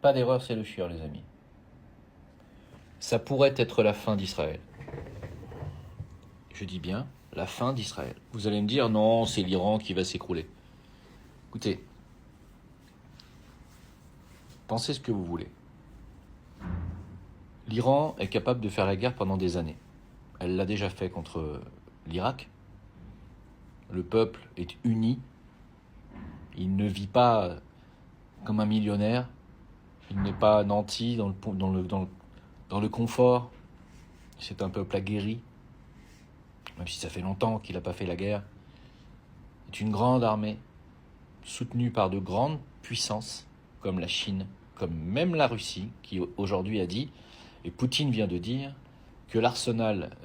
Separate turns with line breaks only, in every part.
Pas d'erreur, c'est le chieur, les amis. Ça pourrait être la fin d'Israël. Je dis bien, la fin d'Israël. Vous allez me dire, non, c'est l'Iran qui va s'écrouler. Écoutez, pensez ce que vous voulez. L'Iran est capable de faire la guerre pendant des années. Elle l'a déjà fait contre l'Irak. Le peuple est uni. Il ne vit pas comme un millionnaire. Il n'est pas nanti dans le confort. C'est un peuple aguerri, même si ça fait longtemps qu'il n'a pas fait la guerre. C'est une grande armée, soutenue par de grandes puissances, comme la Chine, comme même la Russie, qui aujourd'hui a dit, et Poutine vient de dire, que l'arsenal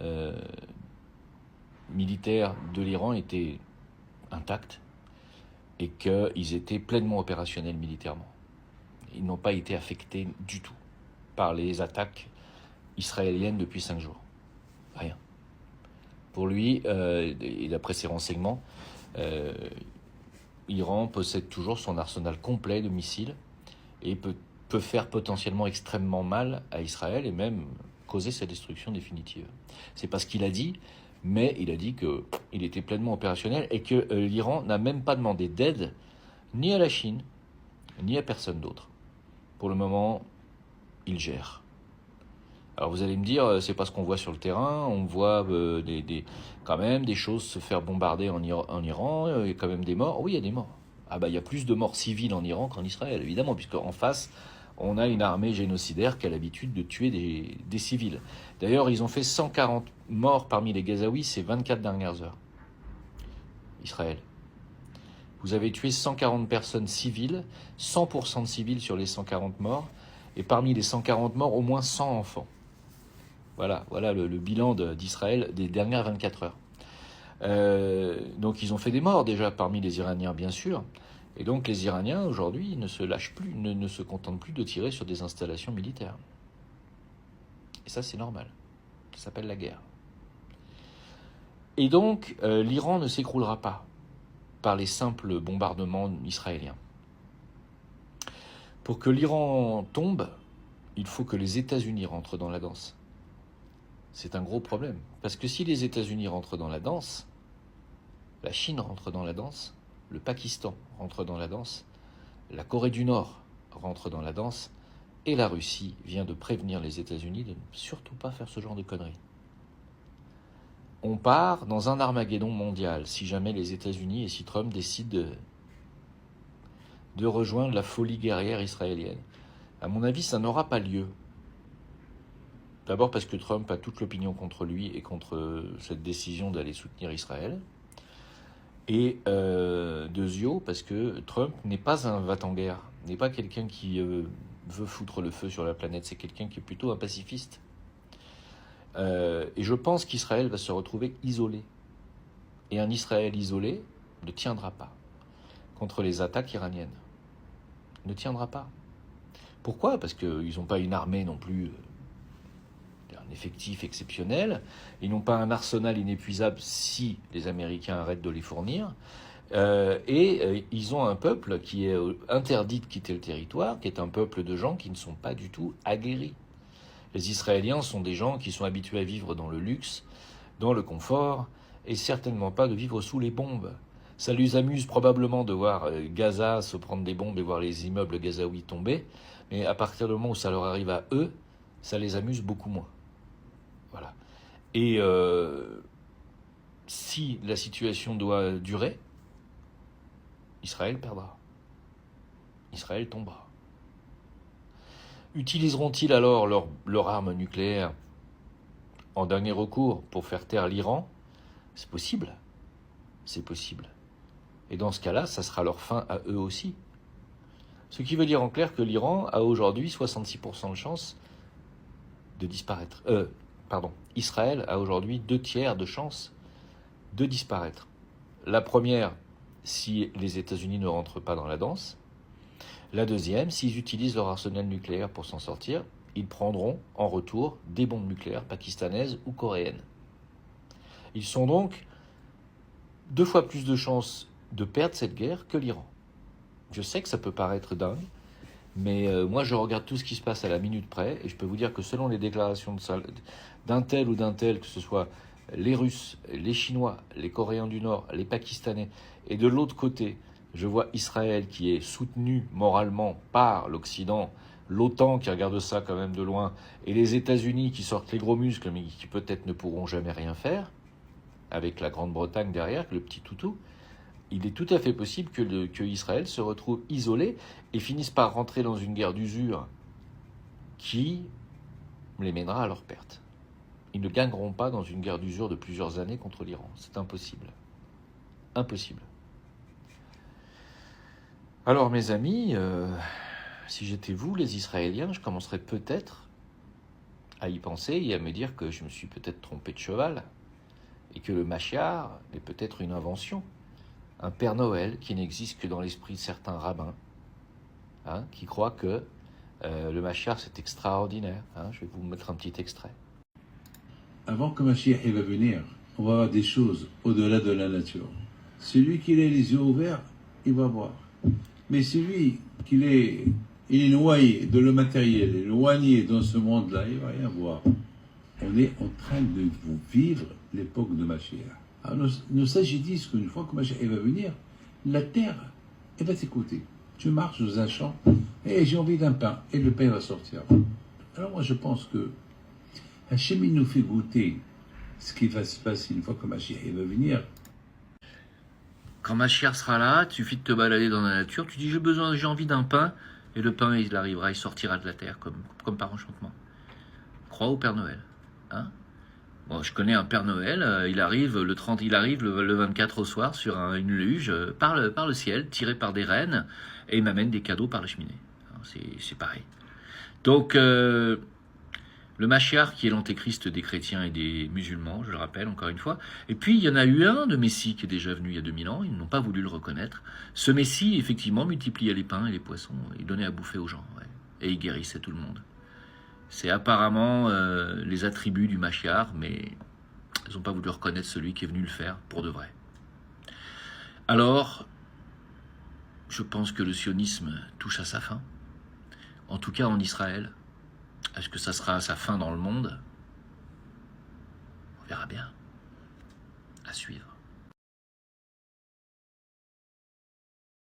militaire de l'Iran était intact et qu'ils étaient pleinement opérationnels militairement. Ils n'ont pas été affectés du tout par les attaques israéliennes depuis 5 jours. Rien. Pour lui, et d'après ses renseignements, l'Iran possède toujours son arsenal complet de missiles et peut faire potentiellement extrêmement mal à Israël et même causer sa destruction définitive. C'est pas ce qu'il a dit, mais il a dit qu'il était pleinement opérationnel et que l'Iran n'a même pas demandé d'aide ni à la Chine, ni à personne d'autre. Pour le moment, il gère. Alors vous allez me dire, c'est pas ce qu'on voit sur le terrain, on voit quand même des choses se faire bombarder en Iran, il y a quand même des morts. Oui, il y a des morts. Ah bah il y a plus de morts civiles en Iran qu'en Israël, évidemment, puisque en face, on a une armée génocidaire qui a l'habitude de tuer des civils. D'ailleurs, ils ont fait 140 morts parmi les Gazaouis ces 24 dernières heures. Israël. Vous avez tué 140 personnes civiles, 100% de civils sur les 140 morts, et parmi les 140 morts, au moins 100 enfants. Voilà le bilan d'Israël des dernières 24 heures. Donc ils ont fait des morts déjà parmi les Iraniens, bien sûr. Et donc les Iraniens, aujourd'hui, ne se lâchent plus, ne se contentent plus de tirer sur des installations militaires. Et ça, c'est normal. Ça s'appelle la guerre. Et donc, l'Iran ne s'écroulera pas par les simples bombardements israéliens. Pour que l'Iran tombe, il faut que les États-Unis rentrent dans la danse. C'est un gros problème. Parce que si les États-Unis rentrent dans la danse, la Chine rentre dans la danse, le Pakistan rentre dans la danse, la Corée du Nord rentre dans la danse, et la Russie vient de prévenir les États-Unis de ne surtout pas faire ce genre de conneries. On part dans un Armageddon mondial si jamais les États-Unis et si Trump décident de rejoindre la folie guerrière israélienne. À mon avis, ça n'aura pas lieu. D'abord parce que Trump a toute l'opinion contre lui et contre cette décision d'aller soutenir Israël. Et deuxièmement, parce que Trump n'est pas un va-t-en-guerre, n'est pas quelqu'un qui veut foutre le feu sur la planète, c'est quelqu'un qui est plutôt un pacifiste. Et je pense qu'Israël va se retrouver isolé. Et un Israël isolé ne tiendra pas contre les attaques iraniennes. Ne tiendra pas. Pourquoi ? Parce qu'ils n'ont pas une armée non plus, un effectif exceptionnel. Ils n'ont pas un arsenal inépuisable si les Américains arrêtent de les fournir. Et ils ont un peuple qui est interdit de quitter le territoire, qui est un peuple de gens qui ne sont pas du tout aguerris. Les Israéliens sont des gens qui sont habitués à vivre dans le luxe, dans le confort, et certainement pas de vivre sous les bombes. Ça les amuse probablement de voir Gaza se prendre des bombes et voir les immeubles gazaouis tomber, mais à partir du moment où ça leur arrive à eux, ça les amuse beaucoup moins. Voilà. Et si la situation doit durer, Israël perdra. Israël tombera. Utiliseront-ils alors leur arme nucléaire en dernier recours pour faire taire l'Iran ? C'est possible. C'est possible. Et dans ce cas-là, ça sera leur fin à eux aussi. Ce qui veut dire en clair que l'Iran a aujourd'hui 66% de chances de disparaître. Israël a aujourd'hui 2/3 de chances de disparaître. La première, si les États-Unis ne rentrent pas dans la danse. La deuxième, s'ils utilisent leur arsenal nucléaire pour s'en sortir, ils prendront en retour des bombes nucléaires pakistanaises ou coréennes. Ils sont donc 2 fois plus de chances de perdre cette guerre que l'Iran. Je sais que ça peut paraître dingue, Mais moi, je regarde tout ce qui se passe à la minute près, et je peux vous dire que selon les déclarations d'un tel ou d'un tel, que ce soit les Russes, les Chinois, les Coréens du Nord, les Pakistanais, et de l'autre côté, je vois Israël qui est soutenu moralement par l'Occident, l'OTAN qui regarde ça quand même de loin, et les États-Unis qui sortent les gros muscles, mais qui peut-être ne pourront jamais rien faire, avec la Grande-Bretagne derrière, le petit toutou. Il est tout à fait possible que Israël se retrouve isolé et finisse par rentrer dans une guerre d'usure qui les mènera à leur perte. Ils ne gagneront pas dans une guerre d'usure de plusieurs années contre l'Iran. C'est impossible. Impossible. Alors mes amis, si j'étais vous, les Israéliens, je commencerais peut-être à y penser et à me dire que je me suis peut-être trompé de cheval et que le Machiar est peut-être une invention. Un Père Noël qui n'existe que dans l'esprit de certains rabbins, hein, qui croient que le Machiar c'est extraordinaire. Hein. Je vais vous mettre un petit extrait.
Avant que Mashiach va venir, on va avoir des choses au-delà de la nature. Celui qui a les yeux ouverts, il va voir. Mais celui qui il est noyé dans le matériel, éloigné dans ce monde-là, il ne va rien voir. On est en train de vivre l'époque de Mashiach. Alors, nos sages disent qu'une fois que Mashiach va venir, la terre, elle va t'écouter. Tu marches dans un champ, et j'ai envie d'un pain, et le pain va sortir. Alors moi je pense que Hachem nous fait goûter ce qui va se passer une fois que Mashiach va venir.
Quand Mashiach sera là, il suffit de te balader dans la nature, tu dis j'ai envie d'un pain, et le pain il arrivera, il sortira de la terre comme par enchantement. Crois au Père Noël. Hein? Bon, je connais un Père Noël, il arrive le 24 au soir sur une luge par le ciel, tiré par des rennes, et il m'amène des cadeaux par la cheminée. C'est pareil. Donc, le Machiar, qui est l'antéchrist des chrétiens et des musulmans, je le rappelle encore une fois. Et puis, il y en a eu un de Messie qui est déjà venu il y a 2000 ans, ils n'ont pas voulu le reconnaître. Ce Messie, effectivement, multipliait les pains et les poissons, il donnait à bouffer aux gens, ouais, et il guérissait tout le monde. C'est apparemment les attributs du Machiar, mais ils n'ont pas voulu reconnaître celui qui est venu le faire pour de vrai. Alors, je pense que le sionisme touche à sa fin. En tout cas en Israël. Est-ce que ça sera à sa fin dans le monde? On verra bien. À suivre.